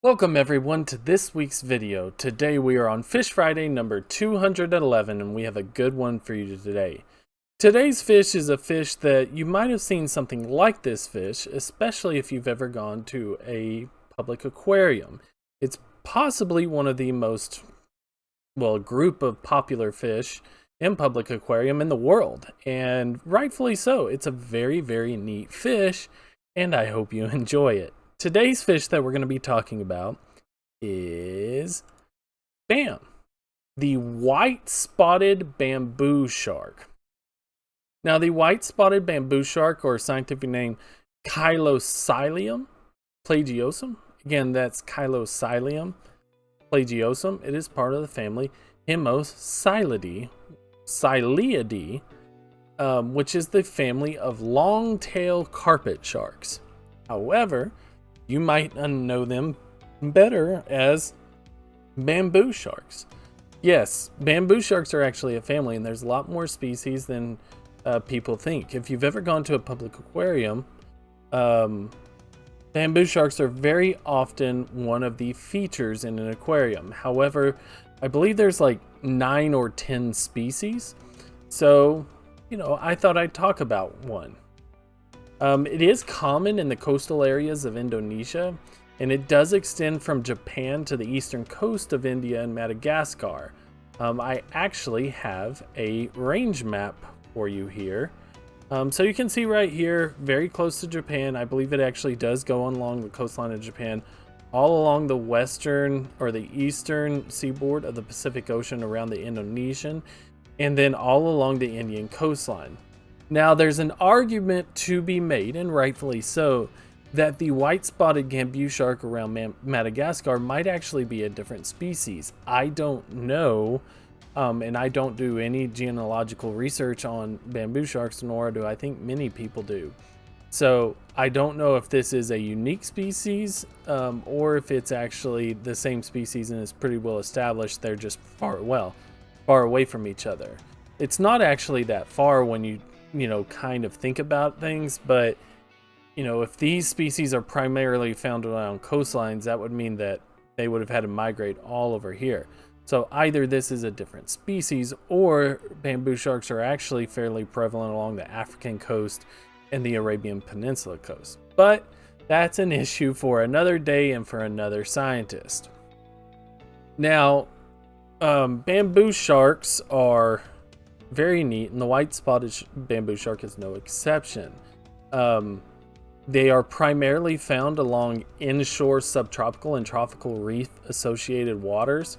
Welcome everyone to this week's video. Today we are on Fish Friday number 211 and we have a good one for you today. Today's fish is a fish that you might have seen something like this fish, especially if you've ever gone to a public aquarium. It's possibly one of the most, group of popular fish in public aquarium in the world, and rightfully so. It's a very, very neat fish, and I hope you enjoy it. Today's fish that we're going to be talking about is the white-spotted bamboo shark. Now, the white-spotted bamboo shark, or scientific name Chilocilium plagiosum. Again, that's Chilocilium plagiosum. It is part of the family Hemocilidae, which is the family of long-tail carpet sharks. However, you might know them better as bamboo sharks. Yes, bamboo sharks are actually a family, and there's a lot more species than people think. If you've ever gone to a public aquarium, bamboo sharks are very often one of the features in an aquarium. However, I believe there's like 9 or 10 species. So, I thought I'd talk about one. It is common in the coastal areas of Indonesia, and it does extend from Japan to the eastern coast of India and Madagascar. I actually have a range map for you here. So you can see right here, very close to Japan. I believe it actually does go along the coastline of Japan, all along the western or the eastern seaboard of the Pacific Ocean around the Indonesian, and then all along the Indian coastline. Now, there's an argument to be made, and rightfully so, that the white-spotted bamboo shark around Madagascar might actually be a different species. I don't know, and I don't do any genealogical research on bamboo sharks, nor do I think many people do. So I don't know if this is a unique species, or if it's actually the same species and is pretty well established. They're just far away from each other. It's not actually that far when you kind of think about things, but if these species are primarily found around coastlines, that would mean that they would have had to migrate all over here. So either this is a different species, or bamboo sharks are actually fairly prevalent along the African coast and the Arabian Peninsula coast. But that's an issue for another day and for another scientist. Now, bamboo sharks are very neat, and the white-spotted bamboo shark is no exception. They are primarily found along inshore subtropical and tropical reef-associated waters.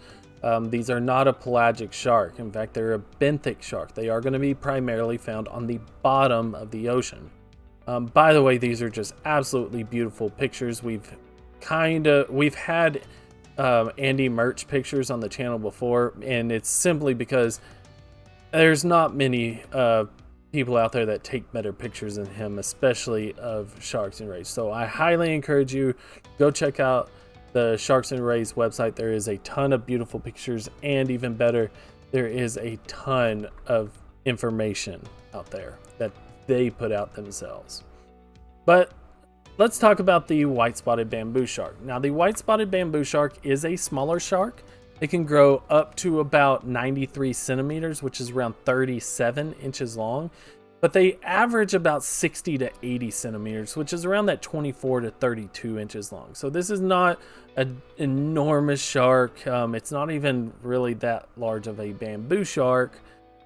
These are not a pelagic shark. In fact, they're a benthic shark. They are going to be primarily found on the bottom of the ocean. By the way, these are just absolutely beautiful pictures. We've had Andy Murch pictures on the channel before, and it's simply because there's not many people out there that take better pictures than him, especially of sharks and rays. So I highly encourage you, go check out the Sharks and Rays website. There is a ton of beautiful pictures, and even better, there is a ton of information out there that they put out themselves. But let's talk about the white-spotted bamboo shark. Now, the white-spotted bamboo shark is a smaller shark. It can grow up to about 93 centimeters, which is around 37 inches long, but they average about 60 to 80 centimeters, which is around that 24 to 32 inches long. So this is not an enormous shark. It's not even really that large of a bamboo shark,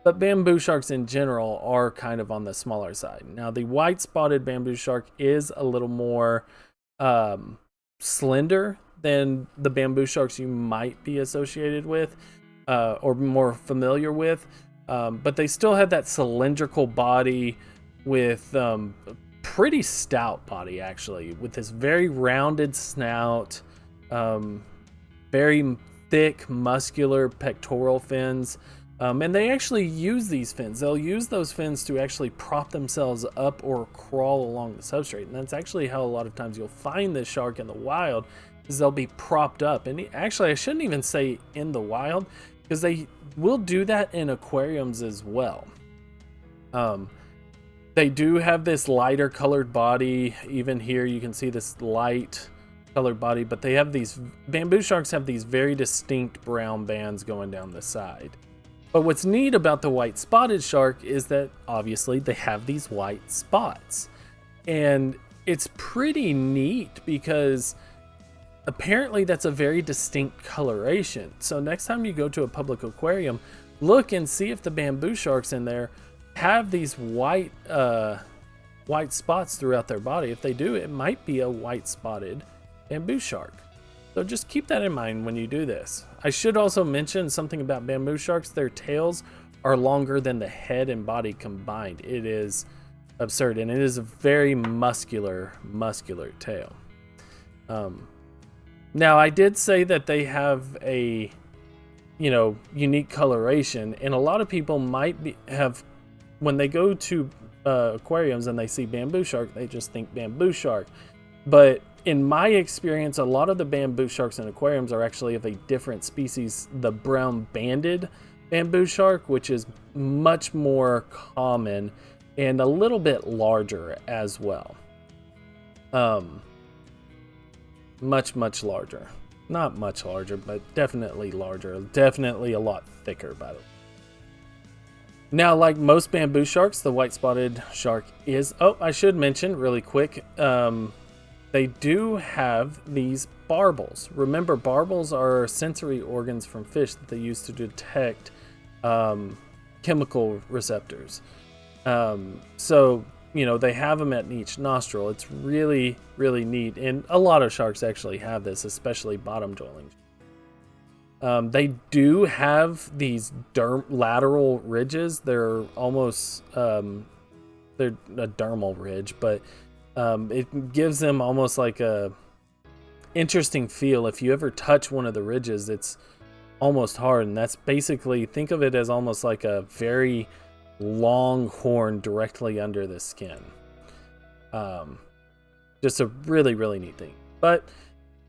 but bamboo sharks in general are kind of on the smaller side. Now, the white-spotted bamboo shark is a little more slender than the bamboo sharks you might be associated with or more familiar with, but they still have that cylindrical body with pretty stout body, actually, with this very rounded snout, very thick muscular pectoral fins, and they actually use these fins. They'll use those fins to actually prop themselves up or crawl along the substrate, and that's actually how a lot of times you'll find this shark in the wild, is they'll be propped up. And actually, I shouldn't even say in the wild, because they will do that in aquariums as well. They do have this lighter colored body. Even here you can see this light colored body, but they have these, bamboo sharks have these very distinct brown bands going down the side. But what's neat about the white spotted shark is that obviously they have these white spots. And it's pretty neat because apparently that's a very distinct coloration. So next time you go to a public aquarium, look and see if the bamboo sharks in there have these white spots throughout their body. If they do, it might be a white spotted bamboo shark. So just keep that in mind when you do this. I should also mention something about bamboo sharks. Their tails are longer than the head and body combined. It is absurd, and it is a very muscular tail. Now, I did say that they have a, unique coloration, and a lot of people might have, when they go to aquariums and they see bamboo shark, they just think bamboo shark. But in my experience, a lot of the bamboo sharks in aquariums are actually of a different species, the brown banded bamboo shark, which is much more common and a little bit larger as well. Much larger. Not much larger, but definitely larger. Definitely a lot thicker, by the way. Now, like most bamboo sharks, the white-spotted shark is... Oh, I should mention really quick, they do have these barbels. Remember, barbels are sensory organs from fish that they use to detect chemical receptors. So, they have them at each nostril. It's really neat. And a lot of sharks actually have this, especially bottom-dwelling. They do have these lateral ridges. They're almost, they're a dermal ridge, but it gives them almost like a interesting feel. If you ever touch one of the ridges, it's almost hard, and that's basically, think of it as almost like a very long horn directly under the skin. Just a really neat thing. But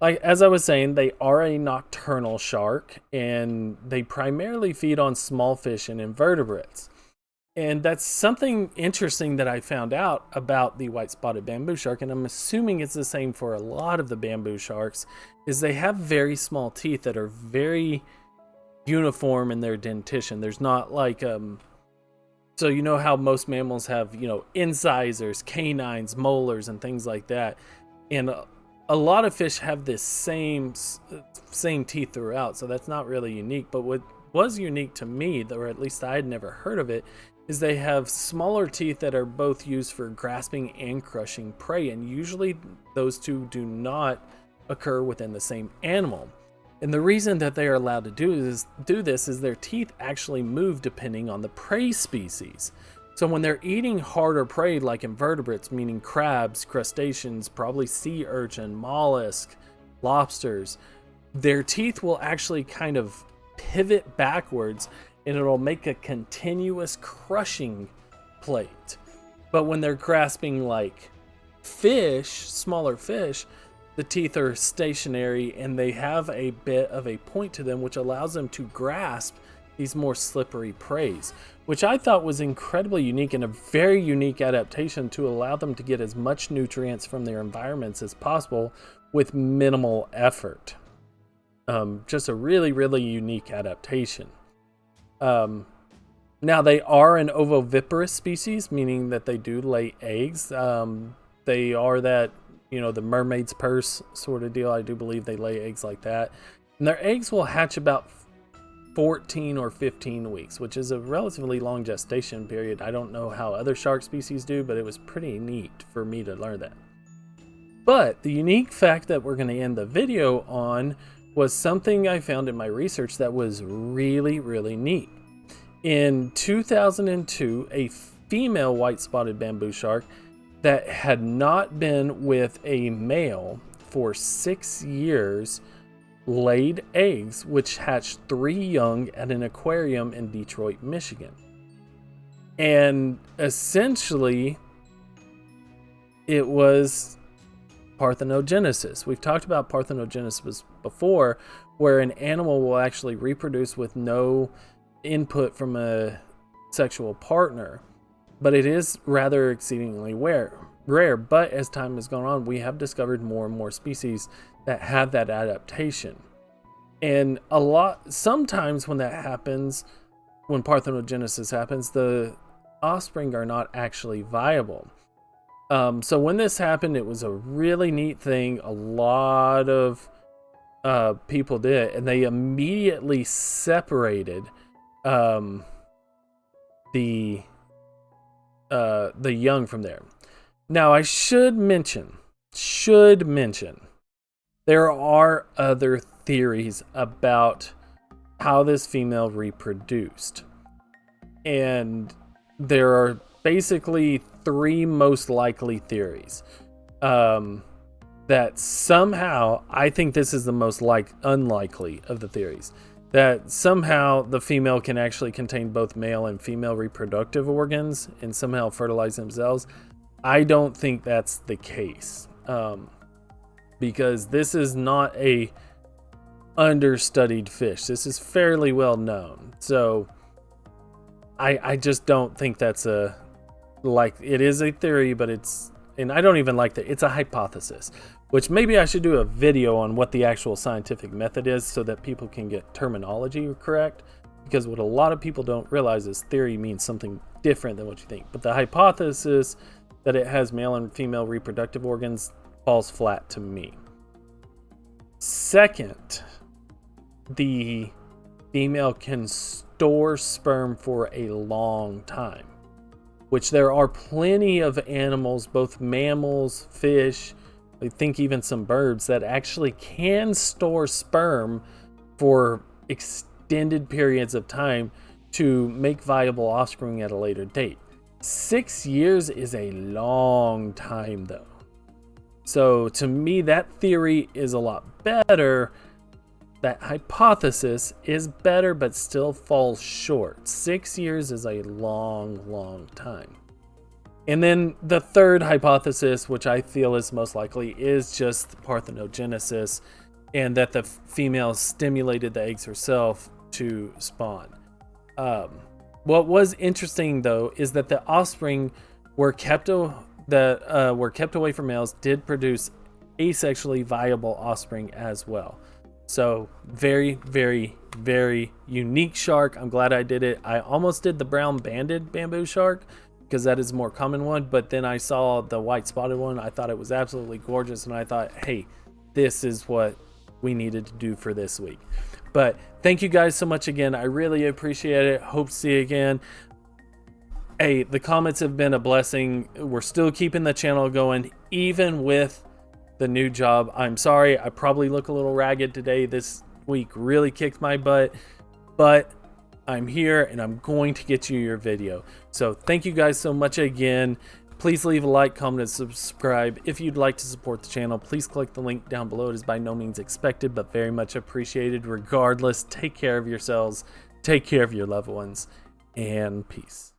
as I was saying, they are a nocturnal shark, and they primarily feed on small fish and invertebrates. And that's something interesting that I found out about the white-spotted bamboo shark, and I'm assuming it's the same for a lot of the bamboo sharks, is they have very small teeth that are very uniform in their dentition. There's not like, so you know how most mammals have, incisors, canines, molars, and things like that. And a lot of fish have this same teeth throughout, so that's not really unique. But what was unique to me, or at least I had never heard of it, is they have smaller teeth that are both used for grasping and crushing prey, and usually those two do not occur within the same animal. And the reason that they are allowed to do this is their teeth actually move depending on the prey species. So when they're eating harder prey like invertebrates, meaning crabs, crustaceans, probably sea urchin, mollusk, lobsters, their teeth will actually kind of pivot backwards, and it'll make a continuous crushing plate. But when they're grasping like fish, smaller fish, the teeth are stationary and they have a bit of a point to them, which allows them to grasp these more slippery preys, which I thought was incredibly unique and a very unique adaptation to allow them to get as much nutrients from their environments as possible with minimal effort. Just a really unique adaptation. Now, they are an ovoviviparous species, meaning that they do lay eggs. They are that, the mermaid's purse sort of deal. I do believe they lay eggs like that. And their eggs will hatch about 14 or 15 weeks, which is a relatively long gestation period. I don't know how other shark species do, but it was pretty neat for me to learn that. But the unique fact that we're going to end the video on was something I found in my research that was really neat. In 2002, a female white-spotted bamboo shark that had not been with a male for 6 years laid eggs, which hatched 3 young at an aquarium in Detroit, Michigan. And essentially, it was parthenogenesis. We've talked about parthenogenesis before, where an animal will actually reproduce with no input from a sexual partner, but it is rather exceedingly rare. rare, but as time has gone on, we have discovered more and more species that have that adaptation. And sometimes when that happens, when parthenogenesis happens, the offspring are not actually viable. So when this happened, it was a really neat thing. A lot of people did it, and they immediately separated the young from there. Now I should mention, there are other theories about how this female reproduced. And there are basically three most likely theories. That somehow, I think this is the most unlikely of the theories, that somehow the female can actually contain both male and female reproductive organs and somehow fertilize themselves. I don't think that's the case, because this is not a understudied fish. This is fairly well known. So I just don't think that's it is a theory, but and I don't even like that. It's a hypothesis, which maybe I should do a video on what the actual scientific method is so that people can get terminology correct. Because what a lot of people don't realize is theory means something different than what you think. But the hypothesis that it has male and female reproductive organs falls flat to me. Second, the female can store sperm for a long time, which there are plenty of animals, both mammals, fish, I think even some birds, that actually can store sperm for extended periods of time to make viable offspring at a later date. 6 years is a long time though. So to me, that theory is a lot better. That hypothesis is better, but still falls short. 6 years is a long time. And then the third hypothesis, which I feel is most likely, is just parthenogenesis, and that the female stimulated the eggs herself to spawn. What was interesting though is that the offspring were kept away from males did produce asexually viable offspring as well. So very unique shark. I'm glad I did it. I almost did the brown banded bamboo shark because that is a more common one, but then I saw the white spotted one. I thought it was absolutely gorgeous, and I thought, hey, this is what we needed to do for this week. But thank you guys so much again. I really appreciate it. Hope to see you again. Hey, the comments have been a blessing. We're still keeping the channel going, even with the new job. I'm sorry, I probably look a little ragged today. This week really kicked my butt, but I'm here and I'm going to get you your video. So thank you guys so much again. Please leave a like, comment, and subscribe. If you'd like to support the channel, please click the link down below. It is by no means expected, but very much appreciated. Regardless, take care of yourselves, take care of your loved ones, and peace.